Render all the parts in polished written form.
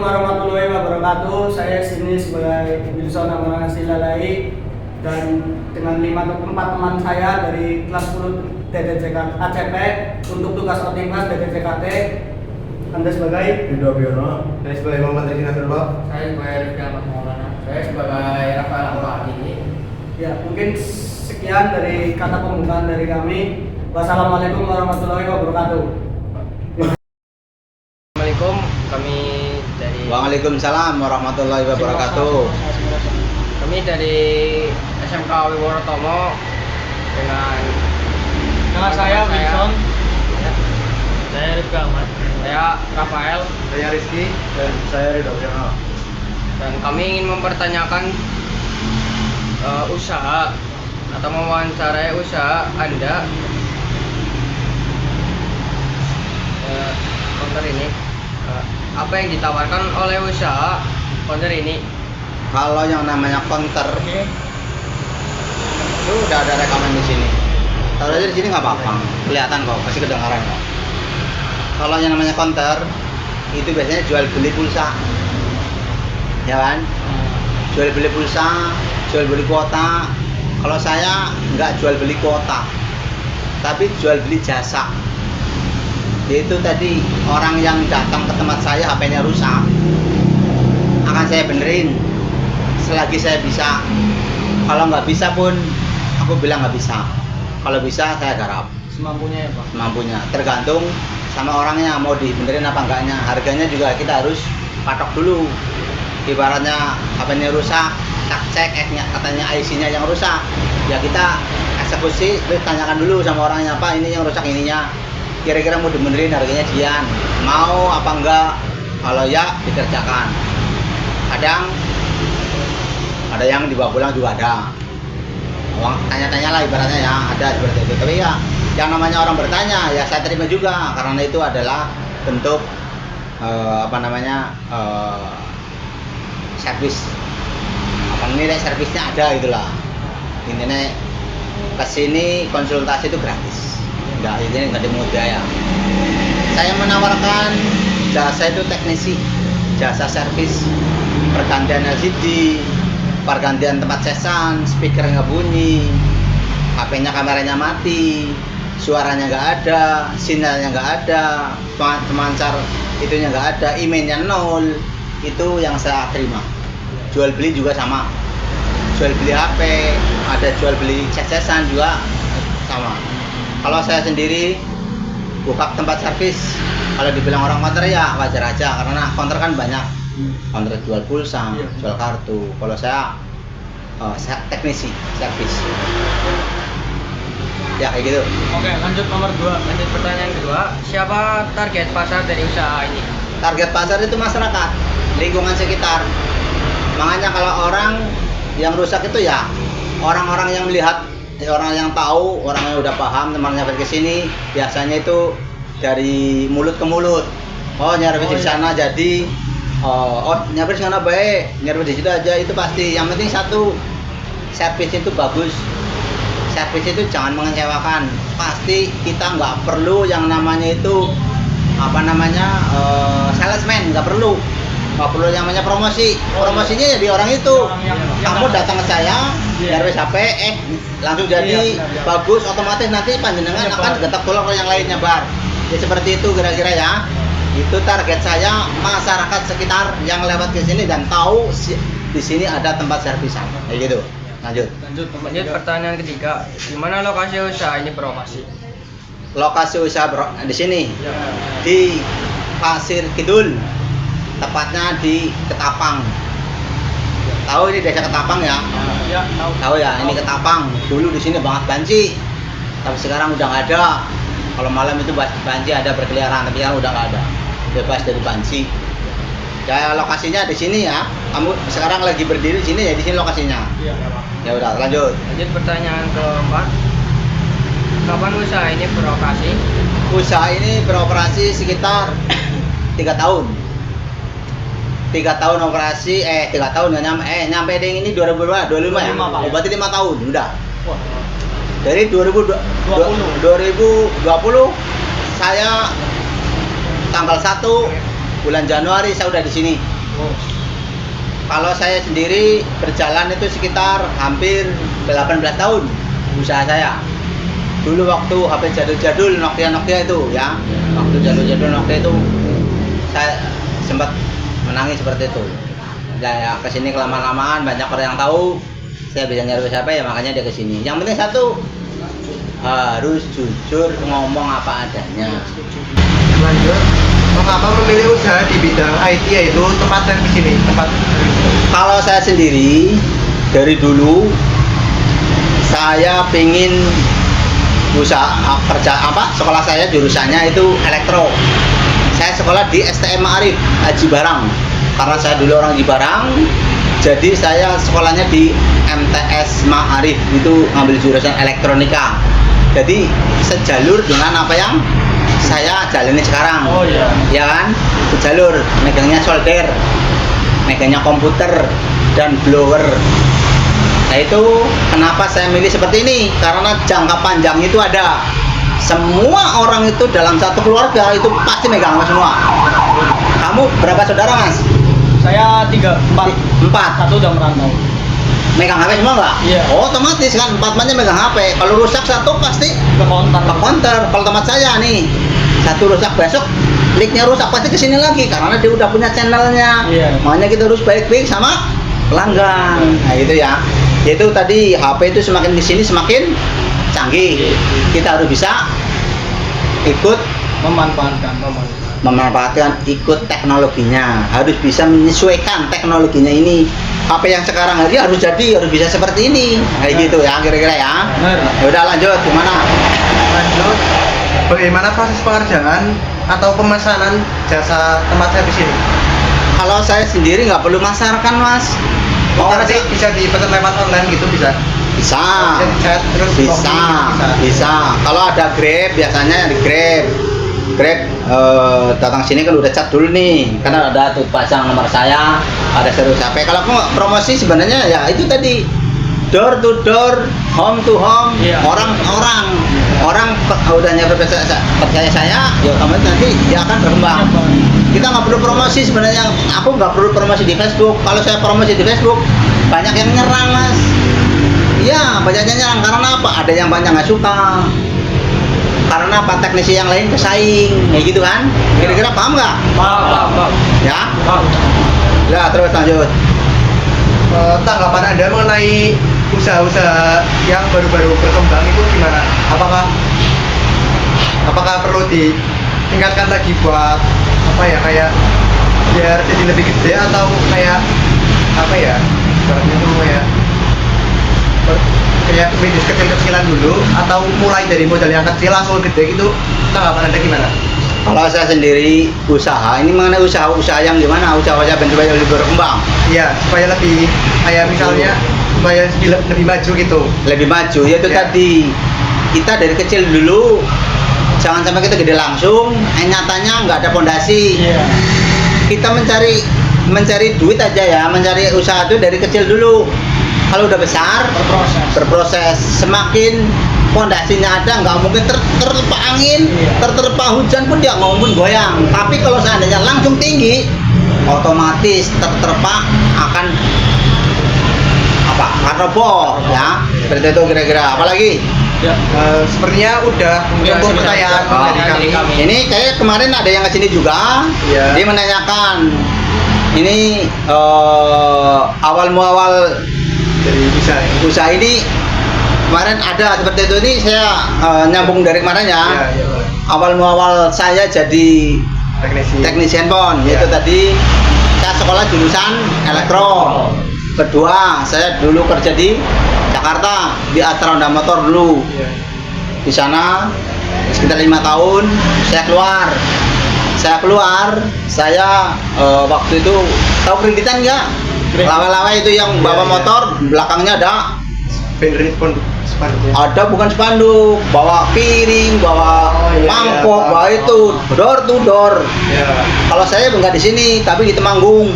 Warahmatullahi wabarakatuh. Saya sini sebagai Wilson Amran Silalai dan dengan 5 atau 4 teman saya dari kelas 10 DDCK ACP untuk tugas optimas DDCKT. Anda sebagai Ridho Biono. Saya sebagai Muhammad Rizky Nasrullah. Saya sebagai Rifki Ahmad Maulana. Saya sebagai Rafael Al-Fahdi. ya mungkin sekian dari kata pembukaan dari kami. Wassalamualaikum warahmatullahi wabarakatuh. Assalamualaikum, kami dari Waalaikumsalam warahmatullahi wabarakatuh. Kami dari SMK Wiworotomo dengan Nama saya Wilson. Ya. Saya Rifki Ahmad. Saya Rafael Saya Rizky dan saya Ridho Biono. dan kami ingin mempertanyakan usaha atau mewawancarai usaha Anda konter ini. Apa yang ditawarkan oleh usaha konter ini? Kalau yang namanya counter itu udah ada rekaman di sini. Kalau aja di sini nggak apa-apa, kelihatan kok, pasti kedengaran kok. Kalau yang namanya counter itu biasanya jual beli pulsa, ya kan? Jual beli pulsa, jual beli kuota. Kalau saya nggak jual beli kuota, tapi jual beli jasa. Yaitu tadi orang yang datang ke tempat saya HP-nya rusak, akan saya benerin selagi saya bisa. Kalau nggak bisa pun aku bilang nggak bisa. Kalau bisa saya garap Semampunya ya Pak. semampunya, tergantung sama orangnya mau dibenerin apa enggaknya. Harganya juga kita harus patok dulu. Ibaratnya HP-nya rusak, tak cek katanya IC-nya yang rusak, ya kita eksekusi, terus tanyakan dulu sama orangnya, Pak ini yang rusak ininya, kira-kira mau dibenerin harganya sekian, mau apa enggak? Kalau ya dikerjakan. Kadang ada yang dibawa pulang juga ada. Tanya-tanya lah ibaratnya ya, ada seperti itu. Tapi ya yang namanya orang bertanya ya saya terima juga, karena itu adalah bentuk servis. Nilai servisnya ada itulah. Intinya kesini konsultasi itu gratis, nggak dimungut biaya. Saya menawarkan jasa itu teknisi, jasa servis, pergantian LCD, pergantian tempat cesan, speaker nggak bunyi, HP-nya kameranya mati, suaranya nggak ada, sinyalnya nggak ada, pemancar itunya nggak ada, emailnya nol. Itu yang saya terima. Jual beli juga sama, jual beli HP, ada jual beli cesan juga sama. Kalau saya sendiri buka tempat servis, kalau dibilang orang counter ya wajar aja, karena counter kan banyak. Counter jual pulsa, jual kartu. Kalau saya teknisi servis. Ya kayak gitu. Oke, lanjut nomor 2. Lanjut pertanyaan kedua, siapa target pasar dari usaha ini? Target pasar itu masyarakat, lingkungan sekitar. Makanya kalau orang yang rusak itu ya orang-orang yang melihat, orang yang tahu, orang yang udah paham, temannya ke sini, biasanya itu dari mulut ke mulut. Oh nyari di sana jadi nyampe di sana baik, nyampe di situ aja, itu pasti. Yang penting satu, servis itu bagus, servis itu jangan mengecewakan. Pasti kita nggak perlu yang namanya itu salesman, nggak perlu yang namanya promosinya ya di orang itu. Kamu datang ke saya nyari HP langsung jadi bagus, otomatis nanti panjenengan akan getak tolong ke yang lainnya bar. Ya seperti itu kira-kira ya. Itu target saya, masyarakat sekitar yang lewat ke sini dan tahu di sini ada tempat servisan. Kayak gitu. Lanjut Lanjut pertanyaan ketiga, di mana lokasi usaha ini beroperasi? lokasi usaha di sini di Pasir Kidul, tepatnya di Ketapang. Tahu ini desa Ketapang ya? Ya, Tahu ya, ini Ketapang. Dulu di sini banget banci, tapi sekarang udah nggak ada. Kalau malam itu banci ada berkeliaran, tapi sekarang udah nggak ada. Bebas dari banci. Ya lokasinya di sini ya. Kamu sekarang lagi berdiri di sini ya, di sini lokasinya. Iya. Ya udah, lanjut. Lanjut pertanyaan keempat, kapan usaha ini beroperasi? Usaha ini beroperasi sekitar 3 tahun. 3 tahun operasi, 3 tahun nggak nyampe deh ini 2025 ya? Pak. Oh, berarti 5 tahun, udah. Wah, Dari 2020 saya tanggal 1 bulan Januari saya udah di sini. Kalau saya sendiri berjalan itu sekitar hampir 18 tahun usaha saya. Dulu waktu HP jadul-jadul Nokia itu ya, waktu jadul-jadul Nokia itu saya sempat menangis seperti itu. Ya kesini kelamaan-lamaan banyak orang yang tahu saya bisa nyari siapa ya, makanya dia kesini. Yang penting satu, harus jujur ngomong apa adanya. Lanjut, mengapa memilih usaha di bidang IT yaitu tempat servis ini? Kalau saya sendiri dari dulu saya pingin usaha kerja sekolah saya jurusannya itu elektro. Saya sekolah di STM Ma'arif Haji Barang. Karena saya dulu orang di Barang, jadi saya sekolahnya di MTS Ma'arif, itu ngambil jurusan elektronika. Jadi sejalur dengan apa yang saya jalani sekarang. Oh iya. Ya kan? Sejalur, megangnya solder, megangnya komputer dan blower. Nah itu kenapa saya milih seperti ini, karena jangka panjang itu ada. Semua orang itu dalam satu keluarga itu pasti megang HP semua. Kamu berapa saudara, Mas? Saya 4. Satu udah merantau. Megang HP semua nggak? Iya. Oh, otomatis kan 4-4-nya megang HP. Kalau rusak satu pasti Ke counter. Kalau tempat saya nih, satu rusak besok linknya rusak pasti kesini lagi karena dia udah punya channelnya. Iya. Makanya kita harus baik-baik sama pelanggan. Nah itu ya. Itu tadi HP itu semakin di sini semakin canggih. Kita harus bisa ikut memanfaatkan ikut teknologinya, harus bisa menyesuaikan teknologinya ini. HP yang sekarang hari harus bisa seperti ini, kayak gitu ya kira-kira ya. Ya udah lanjut gimana? Lanjut, bagaimana proses pengerjaan atau pemesanan jasa tempat servis ini? Kalau saya sendiri nggak perlu masarkan, Mas. Oh, nanti bisa dipesan lewat online gitu bisa? Bisa, Chat, terus bisa. Kalau ada Grab, biasanya di Grab datang sini kan udah cat dulu nih, karena ada tuh pasang nomor saya, ada seru HP. Kalau promosi sebenarnya ya itu tadi door to door, home to home, Iya. orang udah nyampe percaya saya, ya otomatis nanti dia akan berkembang. Kita nggak perlu promosi sebenarnya. Aku nggak perlu promosi di Facebook. Kalau saya promosi di Facebook banyak yang nyerang, Mas. Iya, banyak yang nyerang karena apa? Ada yang banyak nggak suka. Karena apa, teknisi yang lain pesaing, kayak gitu kan? Kira-kira paham nggak? Paham. Ya? Ya, terus lanjut. Tanggapan Anda mengenai usaha-usaha yang baru-baru berkembang itu gimana? Apakah perlu ditingkatkan lagi buat apa ya, kayak biar jadi lebih gede, atau kayak apa ya? Ibaratnya itu kayak bisnis kecil-kecilan dulu, atau mulai dari modal yang kecil langsung gede gitu? Tanggapan Anda gimana? Kalau saya sendiri usaha, ini mengenai usaha yang gimana? Usaha-usaha supaya lebih berkembang. Iya, supaya lebih kayak misalnya supaya lebih maju gitu. Lebih maju, yaitu Ya. tadi kita dari kecil dulu, jangan sampai kita gede langsung, nyatanya nggak ada fondasi. Iya. Kita mencari duit aja ya, mencari usaha itu dari kecil dulu. Kalau udah besar, berproses. Semakin fondasinya ada, nggak mungkin terterpa angin, Iya. terterpa hujan pun dia nggak mungkin goyang. Tapi kalau seandainya langsung tinggi, otomatis terterpa akan roboh ya. Seperti itu kira-kira. Apalagi? Ya. Sepertinya udah cukup pertanyaan Oh, dari kami. Ini kayak kemarin ada yang kesini juga. Iya. Dia menanyakan ini awal muawal Dari usaha ini kemarin ada seperti itu. Ini saya nyambung dari kemarin ya. Iya. Awal muawal saya jadi teknisi handphone, yaitu Iya. tadi saya sekolah jurusan elektro. Kedua, saya dulu kerja di Jakarta di Atra Honda Motor dulu. Iya. Di sana sekitar 5 tahun saya keluar. Saya waktu itu tahu kreditan nggak? Lawa-lawa itu yang bawa Iya. motor, belakangnya ada Bandrit spanduknya. ada bukan spanduk, bawa piring, bawa Oh, iya, mangkok, iya, bawa paham. itu door to door. Ya. Kalau saya nggak di sini, tapi di Temanggung.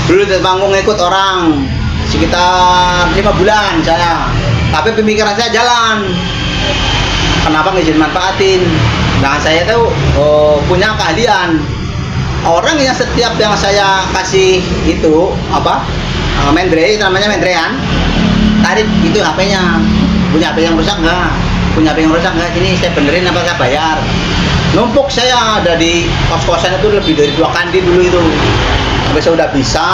Dulu di Temanggung ikut orang sekitar 5 bulan saya. Tapi pemikiran saya jalan. Kenapa nggak jadi manfaatin? Nah saya tuh punya keahlian. orang yang setiap yang saya kasih itu apa mendre, itu namanya mendrean, tarik itu HP-nya, punya HP yang rusak nggak, punya HP yang rusak nggak, sini saya benerin apa saya bayar. Numpuk saya ada di kos-kosan itu lebih dari 2 kandi dulu itu, sampai saya udah bisa.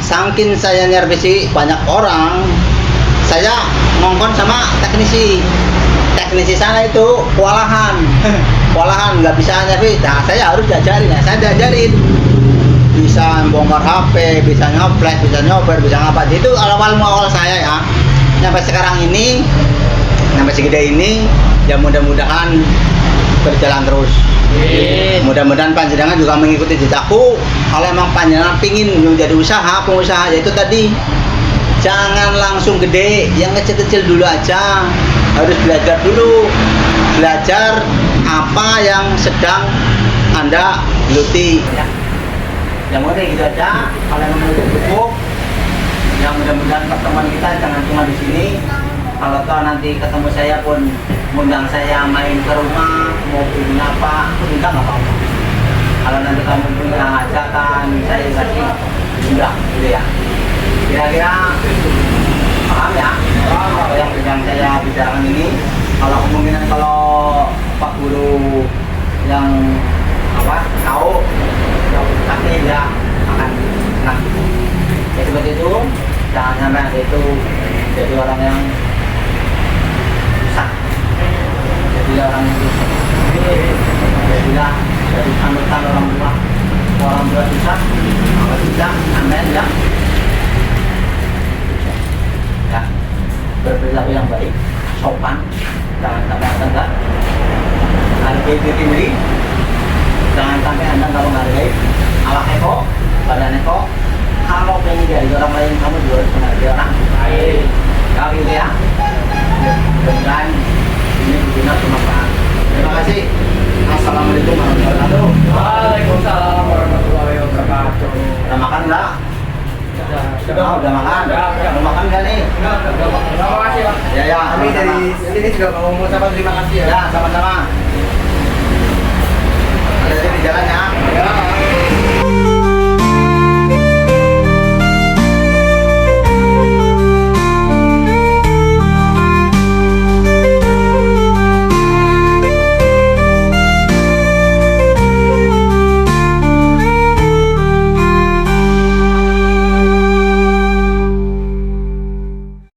Saking saya nyervisi banyak orang, saya ngongkon sama teknisi sana itu kewalahan nggak bisa nyervis. Nah saya harus diajarin, saya diajarin bisa bongkar HP, bisa nyoples, bisa nyoper, bisa ngapa. Itu awal saya ya, sampai sekarang ini, sampai segede ini, ya mudah-mudahan berjalan terus. Mudah-mudahan panjenengan juga mengikuti jejakku. Kalau emang panjenengan pingin menjadi pengusaha, yaitu tadi jangan langsung gede, yang kecil-kecil dulu aja. Harus belajar dulu, belajar apa yang sedang Anda geluti. Ya. Yang udah gitu aja. Kalau memang cukup, yang mudah-mudahan pertemuan kita jangan cuma di sini. Kalau toh nanti ketemu saya pun undang saya main ke rumah, mau bikin apa, aku undang nggak apa-apa. Kalau nanti kamu punya hajatan, saya kasih undang, gitu ya. Kira-kira paham ya? Kalau yang saya bicarakan ini, kalau kemungkinan kalau Pak Guru yang tahu, tapi ya akan senang. Ya seperti itu, jangan sampai ada itu jadi orang yang susah, jadi orang yang susah. Jadilah jadi panutan orang tua susah, maka susah, amin ya. Ya, berperilaku yang baik, sopan, jangan sampai Anda hargai diri sendiri, jangan sampai Anda nggak menghargai awak eko, badan eko. Kalau pengen dari orang lain, kamu juga harus menghargai orang lain. Kau gitu ya. Dan ini berguna bermanfaat. Terima kasih. Assalamualaikum warahmatullahi wabarakatuh. Waalaikumsalam warahmatullahi wabarakatuh. Udah makan nggak? Udah makan. Mau makan nggak nih? Terima kasih Pak. Ya. Kami dari sini juga mau mengucapkan terima kasih ya. Ya, sama-sama. Ada di jalan ya. Ya.